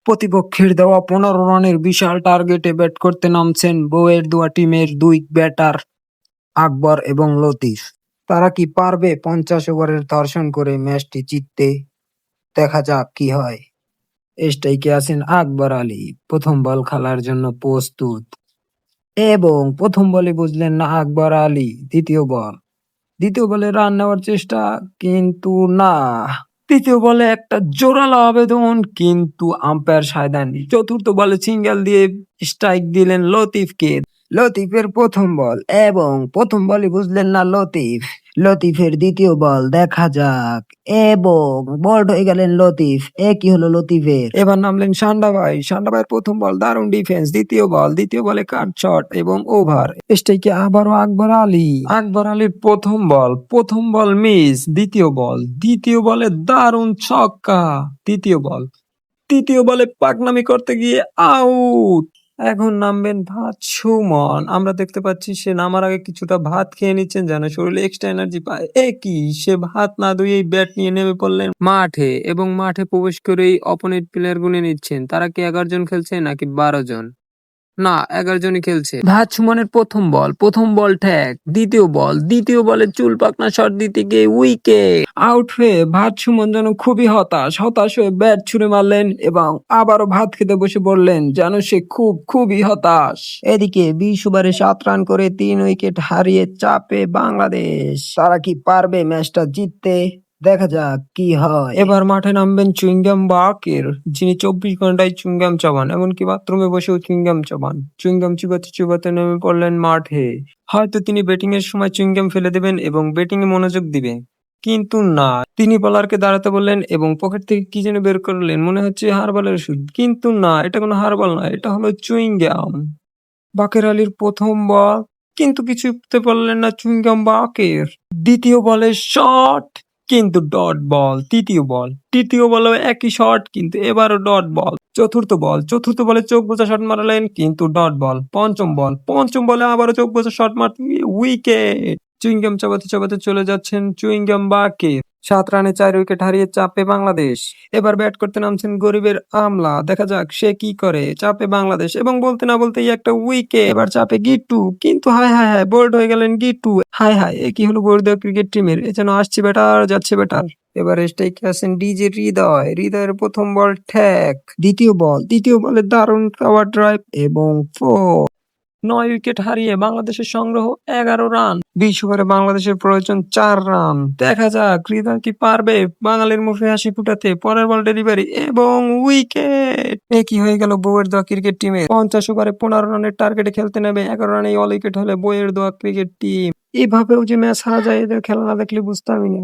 প্রতিপক্ষের দেওয়া ১৫ রানের বিশাল টার্গেটে ব্যাট করতে নামছেন বউয়ের দোয়া টিমের দুই ব্যাটার আকবর এবং লতিফ। তারা কি পারবে ৫০ ওভারের ধর্ষণ করে ম্যাচটি জিততে? দেখা যাক কি হয়। স্ট্রাইকে আছেন আকবর আলী, প্রথম বল খেলার জন্য প্রস্তুত এবং প্রথম বলে বুঝলেন না আকবর আলী। দ্বিতীয় বলে রান নেওয়ার চেষ্টা, কিন্তু না। তৃতীয় বলে একটা জোরালো আবেদন, কিন্তু আম্পায়ার সায় দেননি। চতুর্থ বলে সিঙ্গেল দিয়ে স্ট্রাইক দিলেন লতিফকে। লতিফের প্রথম বল এবং প্রথম বলে বুঝলেন না লতিফের দ্বিতীয় বল, দেখা যাক, এবং বল্ড হয়ে গেলেন লতিফ। কি হলো লতিফের? এবার নামলেন সান্ডা ভাইয়ের প্রথম বল, দারুণ ডিফেন্স। দ্বিতীয় বলে কাট শট এবং ওভার। স্ট্রাইকে আবারও আকবর আলীর প্রথম বল মিস। দ্বিতীয় বলে দারুণ ছক্কা। তৃতীয় বলে পাকনামি করতে গিয়ে আউট। এখন নামবেন ভাত সুমন। আমরা দেখতে পাচ্ছি সে নামার আগে কিছুটা ভাত খেয়ে নিচ্ছেন যেন শরীরে এক্সট্রা এনার্জি পায়। সে ভাত না ধুয়েই ব্যাট নিয়ে নেমে পড়লেন মাঠে এবং মাঠে প্রবেশ করেই অপোনেন্ট প্লেয়ার গুনে নিচ্ছেন তারা কি ১১ জন খেলছে নাকি ১২ জন। না, ১১ জনই খেলছে। ভাত সুমনের প্রথম বল ঠ্যাক। দ্বিতীয় বলে চুল পাকনা শট দিতে গিয়ে উইকেট। আউট হয়ে ভাত সুমন যেন খুবই হতাশ হয়ে ব্যাট ছুঁড়ে মারলেন এবং আবারও ভাত খেতে বসে পড়লেন যেন সে খুবই হতাশ। এদিকে ২০ ওভারে ৭ রান করে ৩ উইকেট হারিয়ে চাপে বাংলাদেশ। তারা কি পারবে ম্যাচটা জিততে? দেখা যাক কি হয়। এবার মাঠে নামবেন চুইংগাম বাকের, যিনি ২৪ ঘন্টায় চুইংগাম চাবান, এমনকি বাথরুমে বসেও চুইংগাম চাবান। চুইংগাম চিবাতে নেমে পড়লেন মাঠে। হয়তো তিনি ব্যাটিং এর সময় চুইংগাম ফেলে দেবেন এবং ব্যাটিং এ মনোযোগ দিবেন, কিন্তু না, তিনি বোলারকে দাঁড়াতে বললেন এবং পকেট থেকে কি যেন বের করলেন, মনে হচ্ছে হারবালের ওষুধ, কিন্তু না, এটা কোনো হারবাল নয়, এটা হলো চুইংগাম। বাকের আলীর প্রথম বল, কিন্তু কিছু করতে পারলেন না চুইংগাম বাকের। দ্বিতীয় বলে শট, কিন্তু ডট বল। তৃতীয় বলেও একই শট, কিন্তু এবারও ডট বল। চতুর্থ বলে চোখ বোঝা শট মারলেন, কিন্তু ডট বল। পঞ্চম বলে আবারও চোখ বোঝা শট মারতে গিয়ে উইকেট। চুইংগাম চাবাতে চলে যাচ্ছেন চুইংগাম বাকে। ৭ রানে ৪ উইকেট হারিয়ে চাপে বাংলাদেশ। এবার ব্যাট করতে নামছেন গরিবের আমলা। দেখা যাক সে কি করে। চাপে বাংলাদেশ এবং বলতে না বলতেই একটা উইকেট। এবার চাপে গিট্টু, কিন্তু হায় বোল্ড হয়ে গেলেন গিট্টু। এ কি হলো বর্দা ক্রিকেট টিমের? এ যেন আসছে ব্যাটার যাচ্ছে ব্যাটার। এবার স্ট্রাইকে আছেন ডিজে হৃদয়ের প্রথম বল ঠ্যাক। দ্বিতীয় বলে দারুণ পাওয়ার ড্রাইভ এবং 4। ৯ উইকেট হারিয়ে বাংলাদেশের সংগ্রহ ১১ রান। ২০ ওভারে বাংলাদেশের প্রয়োজন ৪ রান। দেখা যাক হৃদয় কি পারবে বাঙালির মুখে হাসি ফুটাতে। পরের বল ডেলিভারি এবং উইকেট। কি হয়ে গেল বউয়ের দোয়া ক্রিকেট টিমের। ৫০ ওভারে ১৫ রানের টার্গেটে খেলতে নেমে ১১ রানেই অল উইকেট হলে বউয়ের দোয়া ক্রিকেট টিম। এভাবেও যে ম্যাচ হারা যায়, এদের খেলা না দেখলে বুঝতামই না।